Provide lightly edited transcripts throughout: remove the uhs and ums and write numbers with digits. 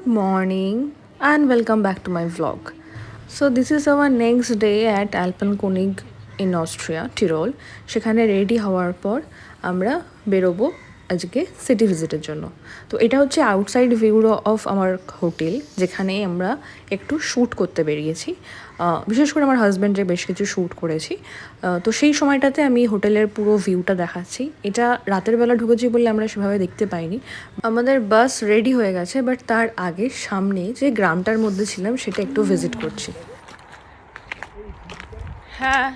Good morning and welcome back to my vlog. So this is our next day at Alpenkönig in Austria, Tyrol. সেখানে ready হওয়ার পর আমরা বেরোবো আজকে city ভিজিটের জন্য। তো এটা হচ্ছে আউটসাইড ভিউ অফ আমার হোটেল, যেখানে আমরা একটু শ্যুট করতে বেরিয়েছি। বিশেষ করে আমার হাজব্যান্ডের বেশ কিছু শ্যুট করেছি। তো সেই সময়টাতে আমি হোটেলের পুরো ভিউটা দেখাচ্ছি। এটা রাতের বেলা ঢুকেছি বলে আমরা সেভাবে দেখতে পাইনি। আমাদের বাস রেডি হয়ে গেছে, বাট তার আগে সামনে যে গ্রামটার মধ্যে ছিলাম সেটা একটু ভিজিট করছি। হ্যাঁ,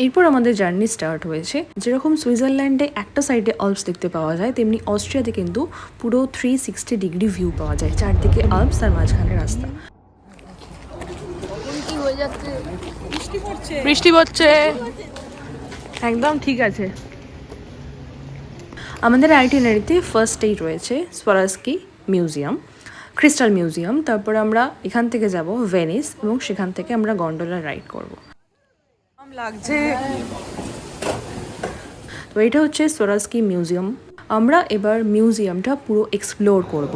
এরপর আমাদের জার্নি স্টার্ট হয়েছে। যেরকম সুইজারল্যান্ডে একটা সাইডে আল্পস দেখতে পাওয়া যায়, তেমনি অস্ট্রিয়াতে কিন্তু পুরো 360 ডিগ্রি ভিউ পাওয়া যায়, চারদিকে আল্পস আর মাঝখানে রাস্তা। বৃষ্টি পড়ছে একদম ঠিক আছে। আমাদের আইটিনারিতে ফার্স্টেই রয়েছে সোয়ারস্কি মিউজিয়াম, ক্রিস্টাল মিউজিয়াম। তারপর আমরা এখান থেকে যাব ভেনিস এবং সেখান থেকে আমরা গন্ডোলা রাইড করব। লাগছে। তো এটা হচ্ছে সোয়ারস্কি মিউজিয়াম। আমরা এবার মিউজিয়ামটা পুরো এক্সপ্লোর করব।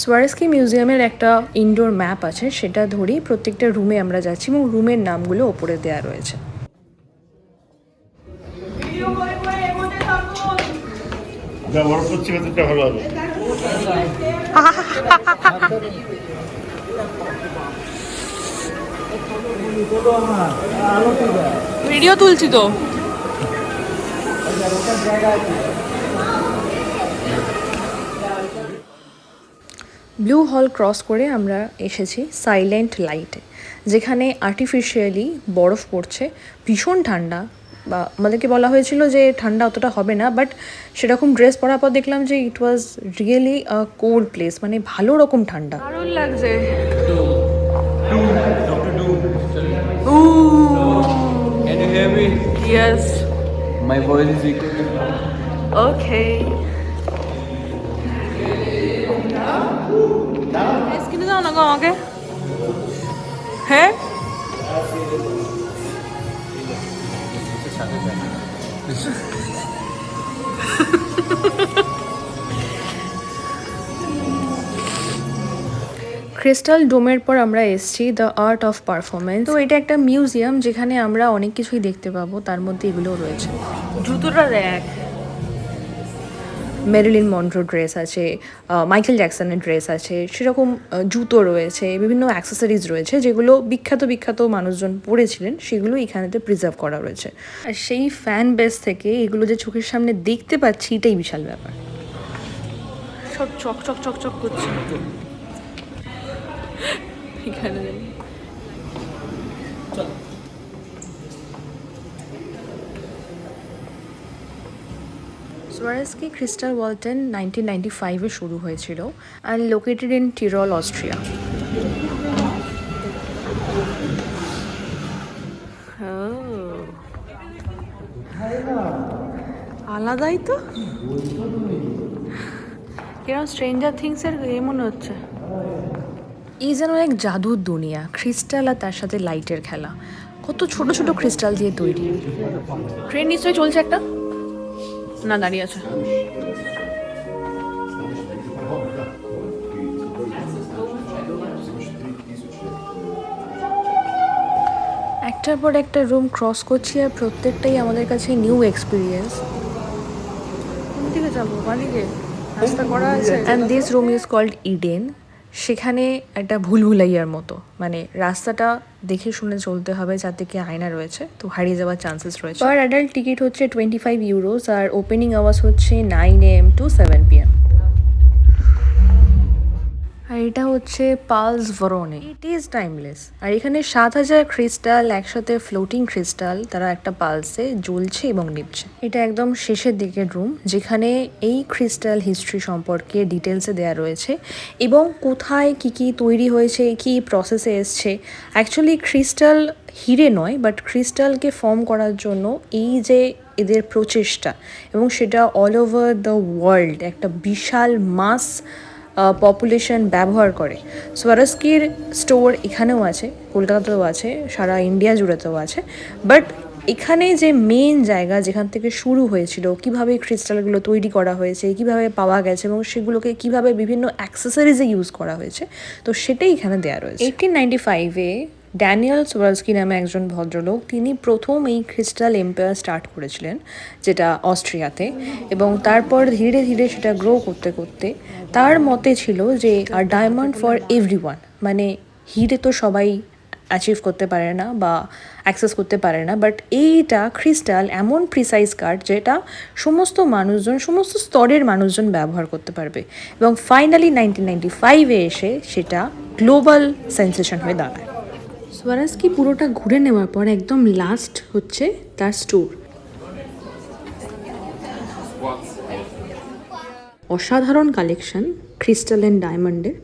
সোয়ারস্কি মিউজিয়ামের একটা ইনডোর ম্যাপ আছে, সেটা ধরেই প্রত্যেকটা রুমে আমরা যাচ্ছি এবং রুমের নামগুলো ওপরে দেওয়া রয়েছে। ভিডিও তুলছি তো। ব্লু হল ক্রস করে আমরা এসেছি সাইলেন্ট লাইটে, যেখানে আর্টিফিশিয়ালি বরফ পড়ছে। ভীষণ ঠান্ডা, বা আমাদেরকে বলা হয়েছিল যে ঠান্ডা অতটা হবে না, বাট সেরকম ড্রেস পরার পর দেখলাম যে it was really a cold place, মানে ভালো রকম ঠান্ডা। দারুণ লাগছে। Can you hear me? Yes. My voice is equal to Okay. কিনে দাও না গো আমাকে। হ্যাঁ, ক্রিস্টাল ডোমের পর আমরা এসেছি দ্য আর্ট অফ পারফরমেন্স। তো এটা একটা মিউজিয়াম যেখানে আমরা অনেক কিছুই দেখতে পাবো, তার মধ্যে এগুলোও রয়েছে। জুতোটা দেখ, মেরিলিন মনরো ড্রেস আছে, মাইকেল জ্যাকসনের ড্রেস আছে, সেরকম জুতো রয়েছে, বিভিন্ন অ্যাক্সেসরিজ রয়েছে যেগুলো বিখ্যাত বিখ্যাত মানুষজন পরেছিলেন, সেগুলো এখানেতে প্রিজার্ভ করা রয়েছে। আর সেই ফ্যান বেস থেকে এগুলো যে চোখের সামনে দেখতে পাচ্ছি, এটাই বিশাল ব্যাপার। সব চক চক চক চক করছে এখানে। সোয়ারস্কি ক্রিস্টাল ওয়ালটন 1995-এ শুরু হয়েছিল অ্যান্ড লোকেটেড ইন টিরল, অস্ট্রিয়া। আলাদাই তো, কিরকম স্ট্রেঞ্জার থিংসের এ মনে হচ্ছে। এই যেন এক জাদুর দুনিয়া, ক্রিস্টাল আর তার সাথে লাইটের খেলা। কত ছোট ছোট ক্রিস্টাল দিয়ে তৈরি। ট্রেন নিশ্চয়ই চলছে একটা, না দাঁড়িয়ে আছে। একটার পর একটা রুম ক্রস করছি আর প্রত্যেকটাই আমাদের কাছে নিউ এক্সপিরিয়েন্স। কোন দিকে যাবো? বাদিকে রাস্তা করা আছে। And this room is called Eden. সেখানে একটা ভুলভুলাইয়ার মতো, মানে রাস্তাটা দেখে শুনে চলতে হবে, চারদিকে আয়না রয়েছে, তো হারিয়ে যাওয়ার চান্সেস রয়েছে। পার অ্যাডাল্ট টিকিট হচ্ছে 25 ইউরোস আর ওপেনিং আওয়ার্স হচ্ছে 9 AM to 7 PM। আর এটা হচ্ছে পালস ভরোনে। It is timeless. আর এখানে 7000 ক্রিস্টাল একসাথে ফ্লোটিং ক্রিস্টাল, তারা একটা পালসে জ্বলছে এবং নিভছে। এটা একদম শেষের দিকের রুম, যেখানে এই ক্রিস্টাল হিস্ট্রি সম্পর্কে ডিটেলসে দেওয়া রয়েছে এবং কোথায় কি কি তৈরি হয়েছে, কি প্রসেসে এসছে। অ্যাকচুয়ালি ক্রিস্টাল হিরে নয়, বাট ক্রিস্টালকে ফর্ম করার জন্য এই যে এদের প্রচেষ্টা, এবং সেটা অল ওভার দ্য ওয়ার্ল্ড একটা বিশাল মাস পপুলেশন ব্যবহার করে। সোয়ারস্কির স্টোর এখানেও আছে, কলকাতাতেও আছে, সারা ইন্ডিয়া জুড়েতেও আছে, বাট এখানে যে মেন জায়গা যেখান থেকে শুরু হয়েছিল, কিভাবে ক্রিস্টালগুলো তৈরি করা হয়েছে, কিভাবে পাওয়া গেছে এবং সেগুলোকে কিভাবে বিভিন্ন অ্যাক্সেসরিজে ইউজ করা হয়েছে, তো সেটাই এখানে দেওয়া রয়েছে। 1895-এ ড্যানিয়েল সোয়ারস্কি নামে একজন ভদ্রলোক, তিনি প্রথম এই ক্রিস্টাল এম্পায়ার স্টার্ট করেছিলেন, যেটা অস্ট্রিয়াতে, এবং তারপর ধীরে ধীরে সেটা গ্রো করতে করতে তার মতে ছিল যে আর ডায়মন্ড ফর এভরিওয়ান, মানে হিরে তো সবাই অ্যাচিভ করতে পারে না বা অ্যাক্সেস করতে পারে না, বাট এইটা ক্রিস্টাল এমন প্রিসাইজ কার্ড যেটা সমস্ত মানুষজন, সমস্ত স্তরের মানুষজন ব্যবহার করতে পারবে, এবং ফাইনালি 1995-এ এসে সেটা গ্লোবাল সেন্সেশন হয়ে দাঁড়ায়। সোয়ারস্কি পুরোটা ঘুরে নেওয়ার পর একদম লাস্ট হচ্ছে তার স্টোর। অসাধারণ কালেকশন ক্রিস্টাল অ্যান্ড ডায়মন্ডের,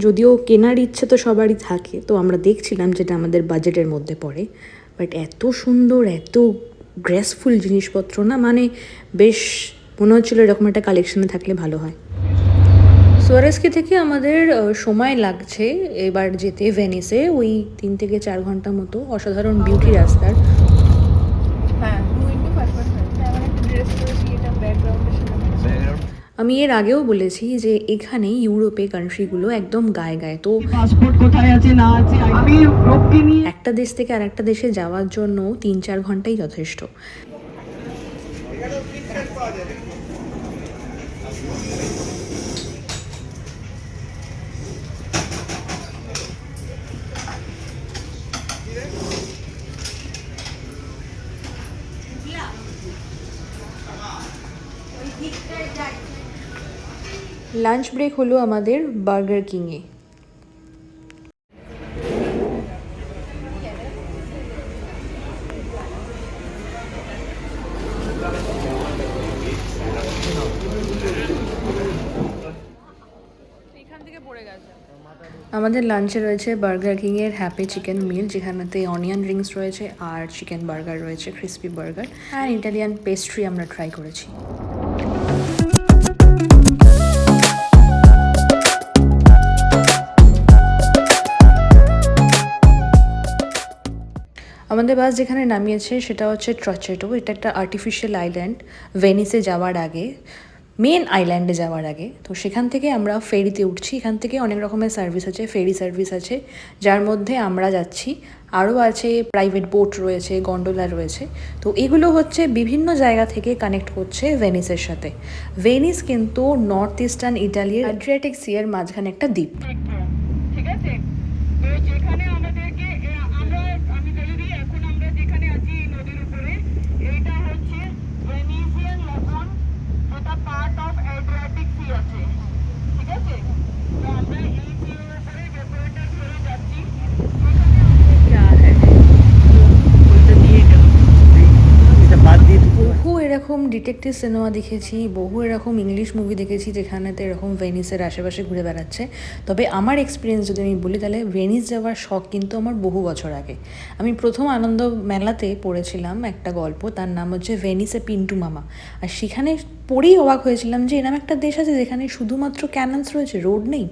যদিও কেনার ইচ্ছে তো সবারই থাকে, তো আমরা দেখছিলাম যেটা আমাদের বাজেটের মধ্যে পড়ে, বাট এত সুন্দর, এত গ্রেসফুল জিনিসপত্র না, মানে বেশ মনে হচ্ছিলো এরকম একটা কালেকশনে থাকলে ভালো হয়। সোয়ারস্কি থেকে আমাদের সময় লাগছে এবার যেতে ভেনিসে, ওই 3 থেকে 4 ঘন্টা মতো। অসাধারণ বিউটি রাস্তার। আমি এর আগেও বলেছি যে এখানে ইউরোপে কান্ট্রিগুলো একদম গায়ে গায়ে, তো পাসপোর্ট কোথায় আছে না আছে, আমি লোককে নিয়ে একটা দেশ থেকে আরেকটা দেশে যাওয়ার জন্য 3-4 ঘন্টাই যথেষ্ট। লাঞ্চ ব্রেক হলো আমাদের বার্গার কিংয়ে। আমাদের লাঞ্চে রয়েছে বার্গার কিংয়ের হ্যাপি চিকেন মিল, যেখানেতে অনিয়ন রিংস রয়েছে আর চিকেন বার্গার রয়েছে, ক্রিসপি বার্গার, আর ইটালিয়ান পেস্ট্রি আমরা ট্রাই করেছি। আমাদের বাস যেখানে নামিয়েছে সেটা হচ্ছে ট্রচেটো। এটা একটা আর্টিফিশিয়াল আইল্যান্ড ভেনিসে যাওয়ার আগে, মেন আইল্যান্ডে যাওয়ার আগে। তো সেখান থেকে আমরা ফেরিতে উঠছি। এখান থেকে অনেক রকমের সার্ভিস আছে, ফেরি সার্ভিস আছে, যার মধ্যে আমরা যাচ্ছি। আরও আছে প্রাইভেট বোট রয়েছে, গন্ডোলা রয়েছে। তো এগুলো হচ্ছে বিভিন্ন জায়গা থেকে কানেক্ট করছে ভেনিসের সাথে। ভেনিস কিন্তু নর্থ ইস্টার্ন ইটালির অ্যাড্রিয়াটিক সিয়ের মাঝখানে একটা দ্বীপ। ঠিক আছে, তো যেখানে আমাদেরকে আমি বলে দিই, এখন আমরা যেখানে আছি নদীর উপরে, এইটা হচ্ছে ভেনিজিয়ান লেগুন, যেটা পার্ট অফ অ্যাড্রিয়াটিক সি আছে। ঠিক আছে, তো আমরা এই সির উপরে ভেতরটা ধরে যাচ্ছি। বহু এরকম ডিটেকটিভ সিনেমা দেখেছি, বহু এরকম ইংলিশ মুভি দেখেছি যেখানেতে এরকম ভেনিসের আশেপাশে ঘুরে বেড়াচ্ছে। তবে আমার এক্সপিরিয়েন্স যদি আমি বলি, তাহলে ভেনিস যাওয়ার শখ কিন্তু আমার বহু বছর আগে। আমি প্রথম আনন্দ মেলাতে পড়েছিলাম একটা গল্প, তার নাম হচ্ছে ভেনিসে পিন্টু মামা। আর সেখানে পড়েই অবাক হয়েছিলাম যে এরকম একটা দেশ আছে যেখানে শুধুমাত্র ক্যানন্স রয়েছে, রোড নেই।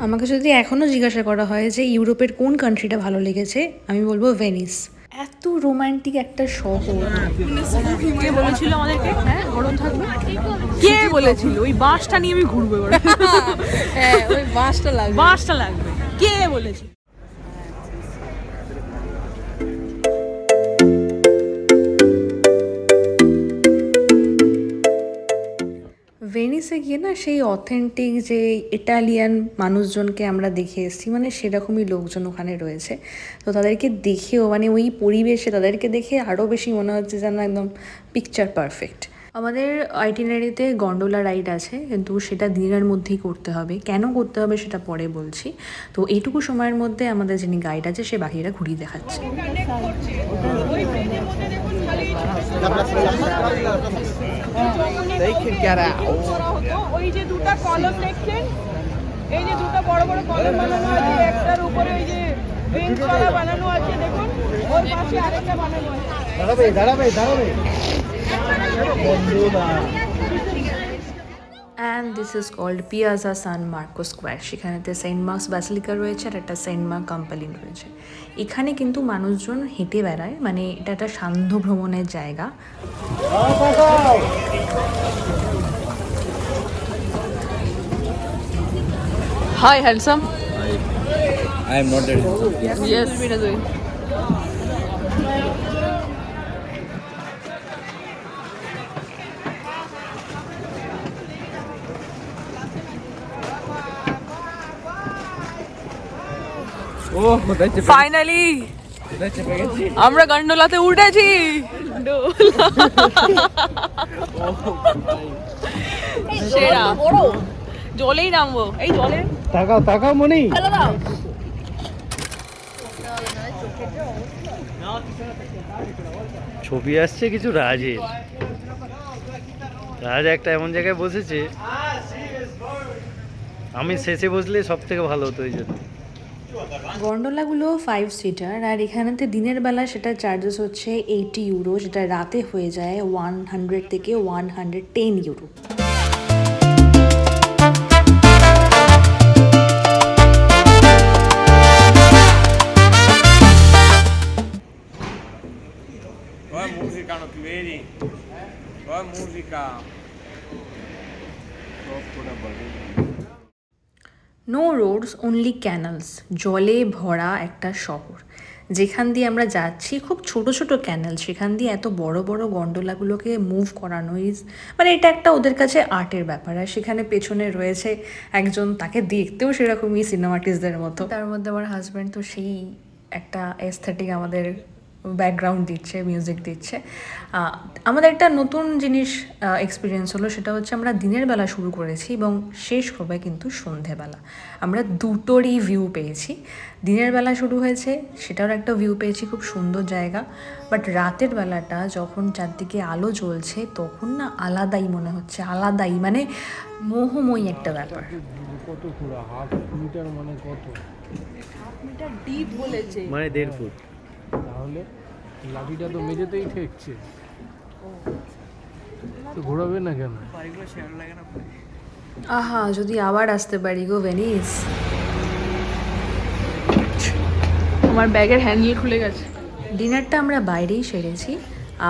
আমাকে যদি এখনও জিজ্ঞাসা করা হয় যে ইউরোপের কোন কান্ট্রিটা ভালো লেগেছে, আমি বলবো ভেনিস। এত রোমান্টিক একটা শহর। কে বলেছিল আমাদেরকে হ্যাঁ গরম থাকবে? কে বলেছিল ওই বাসটা নিয়ে আমি ঘুরবো এবার? হ্যাঁ ওই বাসটা লাগবে। বাসটা লাগবে, কে বলেছিল? ভেনিসে গিয়ে না সেই অথেন্টিক যে ইটালিয়ান মানুষজনকে আমরা দেখে এসেছি, মানে সেরকমই লোকজন ওখানে রয়েছে। তো তাদেরকে দেখেও, মানে ওই পরিবেশে তাদেরকে দেখে আরও বেশি মনে হচ্ছে যেন একদম পিকচার পারফেক্ট। আমাদের আইটিনারিতে গন্ডোলা রাইড আছে, কিন্তু সেটা দিনের মধ্যেই করতে হবে। কেন করতে হবে সেটা পরে বলছি। তো এইটুকু সময়ের মধ্যে আমাদের যিনি গাইড আছে সে বাকিরা ঘুরিয়ে দেখাচ্ছে। They can get out. ওই যে দুটো কলম দেখছেন, এই যে দুটো বড় বড় কলম বানানো আছে, একটার উপরে এই যে বেঞ্চ করা বানানো আছে, দেখুন ওর পাশে আরেকটা বানানো আছে। And this is called piazza San Marco square. সেখানেতে সেন্ট মার্কস ব্যাসিলিকা রয়েছে আর একটা সেন্ট মার্ক কাম্পালিন রয়েছে। এখানে কিন্তু মানুষজন হেঁটে বেড়ায়, মানে এটা একটা সান্ধ্য ভ্রমণের জায়গা। Hi handsome. I am not that handsome. Yes Binajoy. Oh, that's a finally that's a spaghetti. আমরা গন্ডোলাতে উঠেছি। সেরা জলেই নামবো, এই জলে তাকাও মনি, ছবি আসছে কিছু রাজের। রাজ একটা এমন জায়গায় বসেছে, আমি শেষে বসলে সব থেকে ভালো হতো এই জন্য। গন্ডোলাগুলো 5 সিটার, আর এখানেতে দিনের বেলা সেটা চার্জেস হচ্ছে 80 ইউরো, যেটা রাতে হয়ে যায় 100 থেকে 110 euro. Poi musica, no ti vedi? Poi musica. No roads, only canals. জলে ভরা একটা শহর, যেখান দিয়ে আমরা যাচ্ছি খুব ছোট ছোট ক্যানাল, সেখান দিয়ে এত বড় বড় গন্ডোলাগুলোকে মুভ করানো ইজ, মানে এটা একটা ওদের কাছে আর্টের ব্যাপার। আর সেখানে পেছনে রয়েছে একজন, তাকে দেখতেও সেরকমই সিনেমাটিস্টদের মতো। তার মধ্যে আমার হাজব্যান্ড তো সেই একটা এস্থেটিক আমাদের ব্যাকগ্রাউন্ড দিচ্ছে, মিউজিক দিচ্ছে। আমাদের একটা নতুন জিনিস এক্সপিরিয়েন্স হলো, সেটা হচ্ছে আমরা দিনের বেলা শুরু করেছি এবং শেষ হবে কিন্তু সন্ধেবেলা। আমরা দুটোরই ভিউ পেয়েছি। দিনের বেলা শুরু হয়েছে, সেটার একটা ভিউ পেয়েছি, খুব সুন্দর জায়গা। বাট রাতের বেলাটা যখন চারদিকে আলো জ্বলছে, তখন না আলাদাই মনে হচ্ছে, আলাদাই মানে মোহময়ী একটা ব্যাপার। কত পুরো হাফ মিটার মানে কত? মিটার ডিপ বলেছে। মানে 1.5 ফুট। তাহলে লাঠিটা তো মেঝেতেই ঠেকছে, তো ঘোরাবে না কেন? আহা, যদি আবার আসতে পারি গো ভেনিস। আমার ব্যাগের হ্যান্ডেল খুলে গেছে। ডিনারটা আমরা বাইরেই সেরেছি,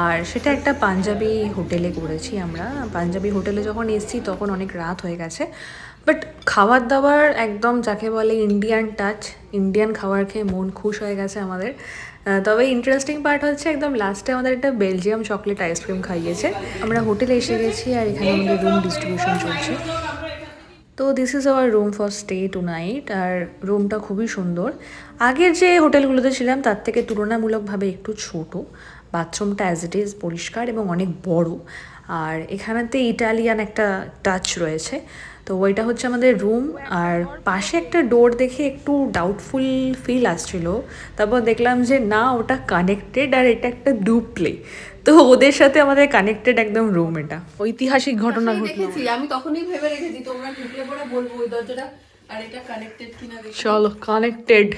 আর সেটা একটা পাঞ্জাবি হোটেলে করেছি আমরা। পাঞ্জাবি হোটেলে যখন এসেছি তখন অনেক রাত হয়ে গেছে, বাট খাবার দাবার একদম যাকে বলে ইন্ডিয়ান টাচ, ইন্ডিয়ান খাবার খেয়ে মন খুশ হয়ে গেছে আমাদের। তবে ইন্টারেস্টিং পার্ট হচ্ছে একদম লাস্টে আমাদের একটা বেলজিয়াম চকলেট আইসক্রিম খাইয়েছে। আমরা হোটেলে এসে গেছি আর এখানে আমাদের রুম ডিস্ট্রিবিউশন চলছে। তো this is our room for stay tonight, আর রুমটা খুবই সুন্দর। আগের যে হোটেলগুলোতে ছিলাম তার থেকে তুলনামূলকভাবে একটু ছোট। বাথরুমটা অ্যাজ ইট ইজ পরিষ্কার এবং অনেক বড়, আর এখানেতে ইটালিয়ান একটা টাচ রয়েছে। তো ওইটা হচ্ছে আমাদের রুম, আর পাশে একটা ডোর দেখে একটু ডাউটফুল ফিল আসছিল। তারপর দেখলাম যে না, ওটা কানেক্টেড আর এটা একটা ডুপ্লে, তো ওদের সাথে আমাদের কানেক্টেড একদম রুম। এটা ঐতিহাসিক ঘটনা ঘটলো। দেখেছি আমি তখনই ভেবে রেখেছি তোমরা ঢুকলে পরে বলবো ওই দরজাটা আর এটা কানেক্টেড কিনা দেখি। চলো কানেক্টেড।